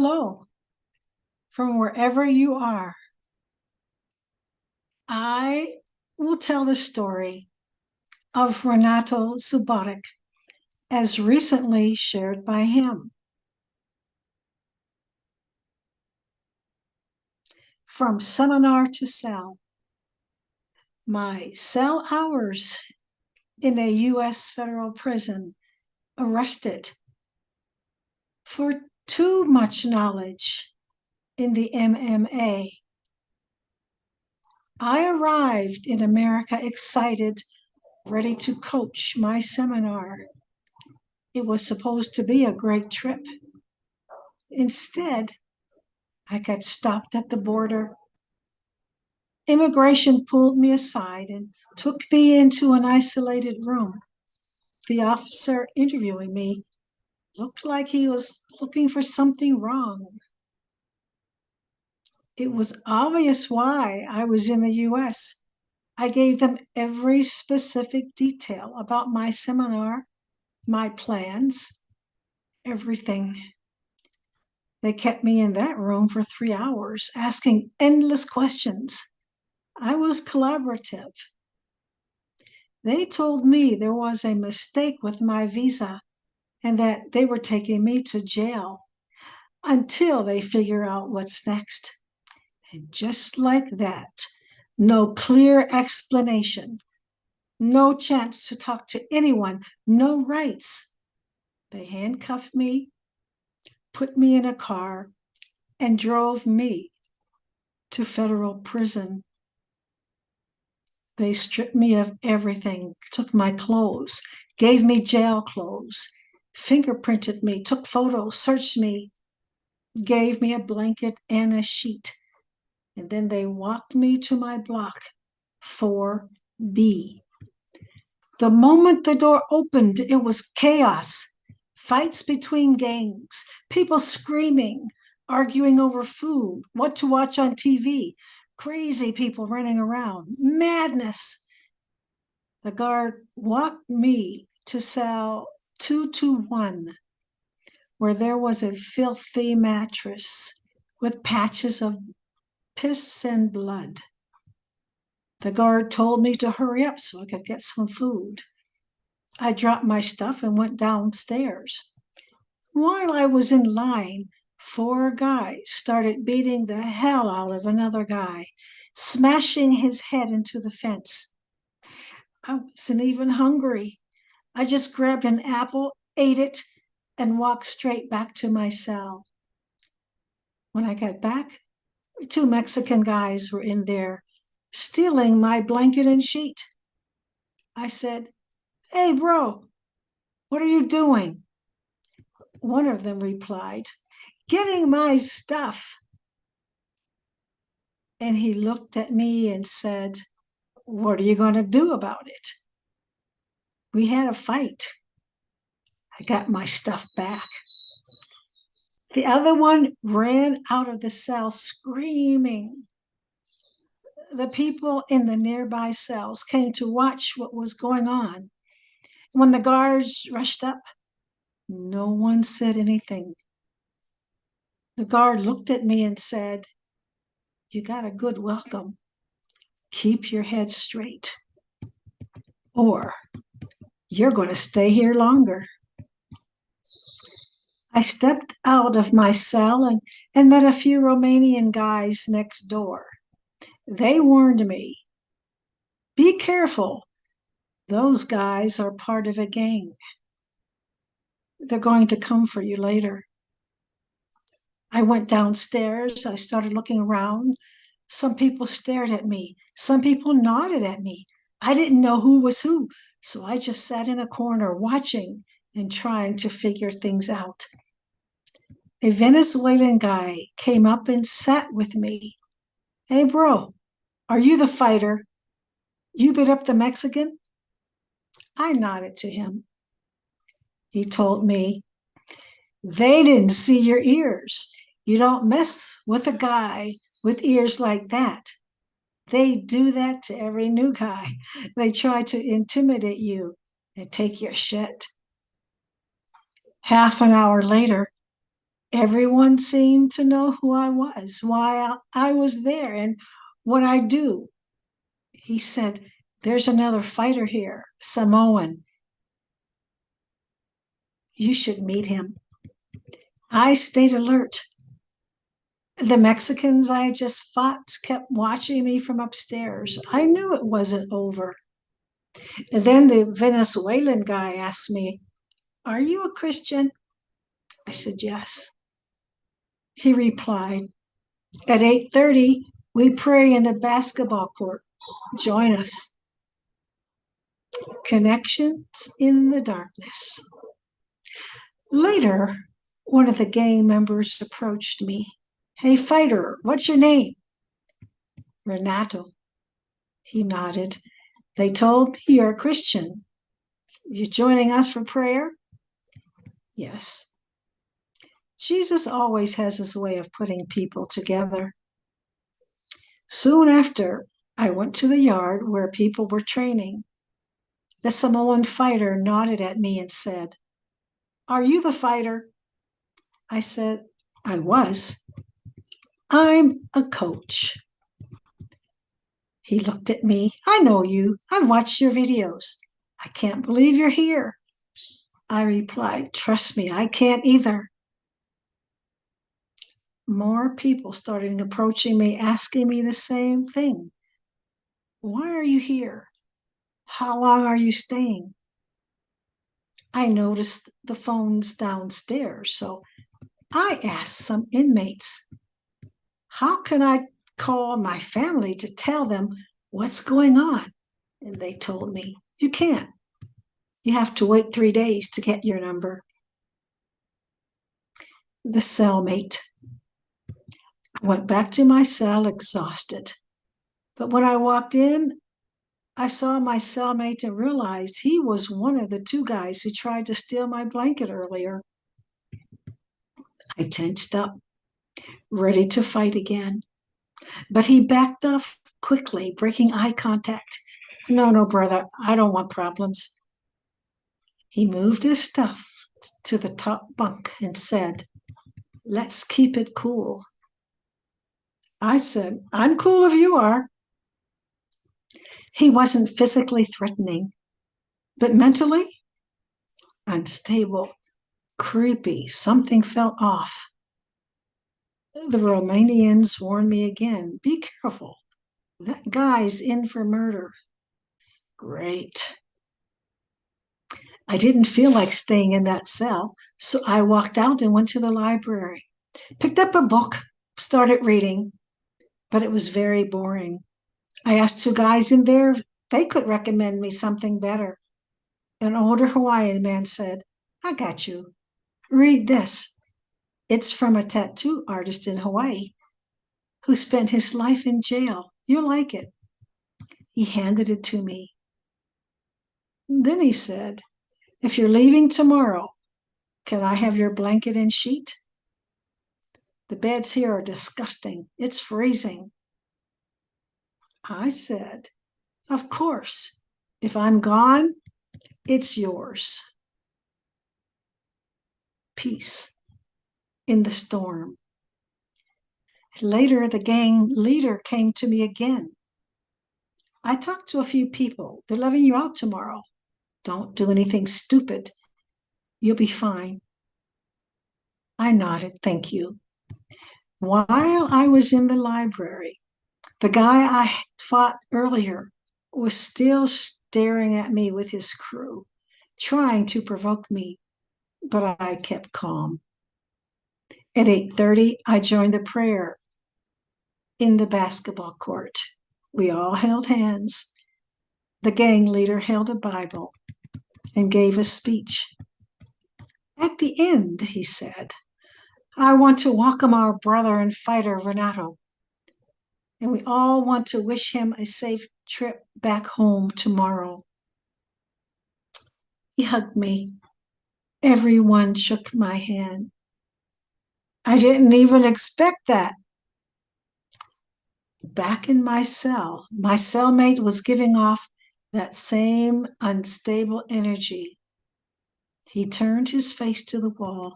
hello from wherever you are. I will tell the story of Renato Subotic as recently shared by him. From seminar to cell. My cell hours in a U.S. federal prison, arrested for too much knowledge in the MMA. I arrived in America excited, ready to coach my seminar. It was supposed to be a great trip. Instead, I got stopped at the border. Immigration pulled me aside and took me into an isolated room. The officer interviewing me looked like he was looking for something wrong. It was obvious why I was in the US. I gave them every specific detail about my seminar, my plans, everything. They kept me in that room for 3 hours, asking endless questions. I was collaborative. They told me there was a mistake with my visa and that they were taking me to jail until they figure out what's next. And just like that, no clear explanation, no chance to talk to anyone, no rights. They handcuffed me, put me in a car, and drove me to federal prison. They stripped me of everything, took my clothes, gave me jail clothes, fingerprinted me, took photos, searched me, gave me a blanket and a sheet. And then they walked me to my block, 4B. The moment the door opened, it was chaos. Fights between gangs, people screaming, arguing over food, what to watch on TV, crazy people running around, madness. The guard walked me to cell 221, where there was a filthy mattress with patches of piss and blood. The guard told me to hurry up so I could get some food. I dropped my stuff and went downstairs. While I was in line, 4 guys started beating the hell out of another guy, smashing his head into the fence. I wasn't even hungry. I just grabbed an apple, ate it, and walked straight back to my cell. When I got back, 2 Mexican guys were in there, stealing my blanket and sheet. I said, "Hey, bro, what are you doing?" One of them replied, "Getting my stuff." And he looked at me and said, "What are you going to do about it?" We had a fight. I got my stuff back. The other one ran out of the cell screaming. The people in the nearby cells came to watch what was going on. When the guards rushed up, no one said anything. The guard looked at me and said, "You got a good welcome. Keep your head straight, or you're going to stay here longer." I stepped out of my cell and met a few Romanian guys next door. They warned me, "Be careful. Those guys are part of a gang. They're going to come for you later." I went downstairs. I started looking around. Some people stared at me. Some people nodded at me. I didn't know who was who, so I just sat in a corner watching and trying to figure things out. A Venezuelan guy came up and sat with me. "Hey, bro, are you the fighter? You beat up the Mexican?" I nodded to him. He told me, "They didn't see your ears. You don't mess with a guy with ears like that. They do that to every new guy. They try to intimidate you and take your shit." Half an hour later, Everyone seemed to know who I was, why I was there, and what I do. He said, "There's another fighter here, Samoan. You should meet him." I stayed alert. The Mexicans I had just fought kept watching me from upstairs. I knew it wasn't over. And then the Venezuelan guy asked me, "Are you a Christian?" I said, "Yes." He replied, "At 8:30, we pray in the basketball court. Join us." Connections in the darkness. Later, one of the gang members approached me. "Hey, fighter, what's your name?" "Renato." He nodded. "They told me you're a Christian. You joining us for prayer?" "Yes." Jesus always has his way of putting people together. Soon after, I went to the yard where people were training. The Samoan fighter nodded at me and said, "Are you the fighter?" I said, "I was." "I'm a coach." He looked at me. "I know you. I've watched your videos." "I can't believe you're here." I replied, "Trust me, I can't either." More people started approaching me, asking me the same thing. "Why are you here? How long are you staying?" I noticed the phones downstairs, so I asked some inmates, "How can I call my family to tell them what's going on?" And they told me, "You can't. You have to wait 3 days to get your number." The cellmate. I went back to my cell exhausted. But when I walked in, I saw my cellmate and realized he was one of the two guys who tried to steal my blanket earlier. I tensed up, ready to fight again. But he backed off quickly, breaking eye contact. "No, no, brother, I don't want problems." He moved his stuff to the top bunk and said, "Let's keep it cool." I said, "I'm cool if you are." He wasn't physically threatening, but mentally unstable, creepy. Something felt off. The Romanians warned me again, "Be careful. That guy's in for murder." Great. I didn't feel like staying in that cell, so I walked out and went to the library, picked up a book, started reading, but it was very boring. I asked two guys in there if they could recommend me something better. An older Hawaiian man said, "I got you. Read this. It's from a tattoo artist in Hawaii who spent his life in jail. You'll like it." He handed it to me. Then he said, "If you're leaving tomorrow, can I have your blanket and sheet? The beds here are disgusting. It's freezing." I said, "Of course. If I'm gone, it's yours." Peace in the storm. Later, the gang leader came to me again. "I talked to a few people. They're letting you out tomorrow. Don't do anything stupid. You'll be fine." I nodded, "Thank you." While I was in the library, the guy I fought earlier was still staring at me with his crew, trying to provoke me, but I kept calm. At 8:30, I joined the prayer in the basketball court. We all held hands. The gang leader held a Bible and gave a speech. At the end, he said, "I want to welcome our brother and fighter, Renato, and we all want to wish him a safe trip back home tomorrow." He hugged me. Everyone shook my hand. I didn't even expect that. Back in my cell, my cellmate was giving off that same unstable energy. He turned his face to the wall,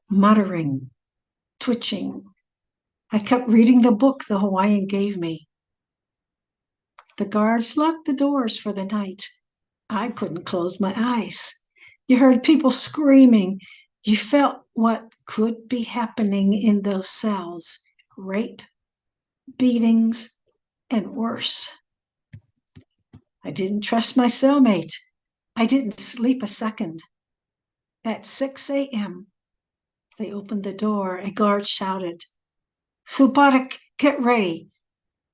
muttering twitching. I kept reading the book the Hawaiian gave me. The guards locked the doors for the night. I couldn't close my eyes. You heard people screaming. You felt what could be happening in those cells: rape, beatings, and worse. I didn't trust my cellmate. I didn't sleep a second. At 6 a.m., they opened the door. A guard shouted, "Suparik, get ready.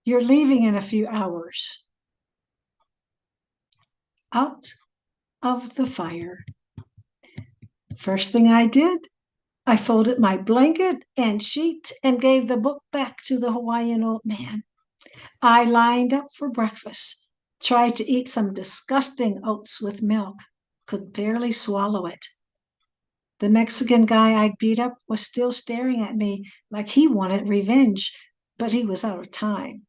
You're leaving in a few hours." Out of the fire. First thing I did, I folded my blanket and sheet and gave the book back to the Hawaiian old man. I lined up for breakfast, tried to eat some disgusting oats with milk, could barely swallow it. The Mexican guy I'd beat up was still staring at me like he wanted revenge, but he was out of time.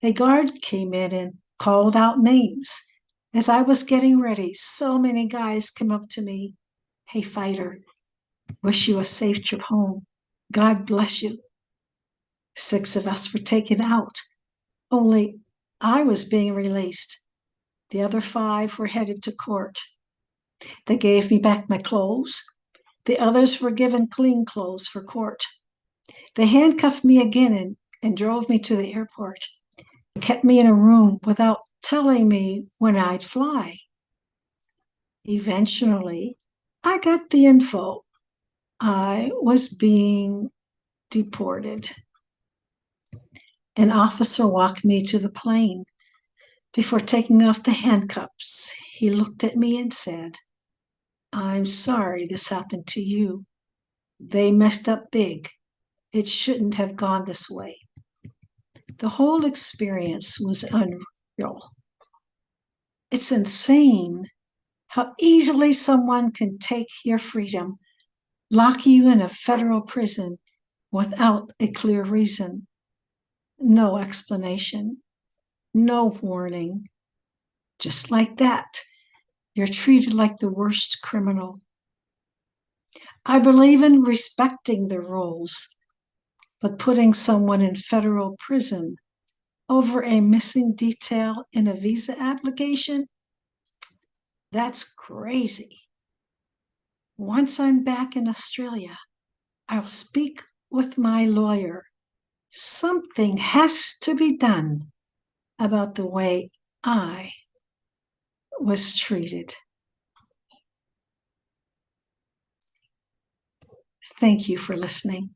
A guard came in and called out names. As I was getting ready, so many guys came up to me. "Hey, fighter, wish you a safe trip home. God bless you." 6 of us were taken out. Only I was being released. The other 5 were headed to court. They gave me back my clothes. The others were given clean clothes for court. They handcuffed me again and drove me to the airport. They kept me in a room without telling me when I'd fly. Eventually, I got the info. I was being deported. An officer walked me to the plane. Before taking off the handcuffs, he looked at me and said, "I'm sorry this happened to you. They messed up big. It shouldn't have gone this way." The whole experience was unreal. It's insane how easily someone can take your freedom, lock you in a federal prison without a clear reason. No explanation, no warning. Just like that, you're treated like the worst criminal. I believe in respecting the rules, but putting someone in federal prison over a missing detail in a visa application, that's crazy. Once I'm back in Australia, I'll speak with my lawyer. Something has to be done about the way I was treated. Thank you for listening.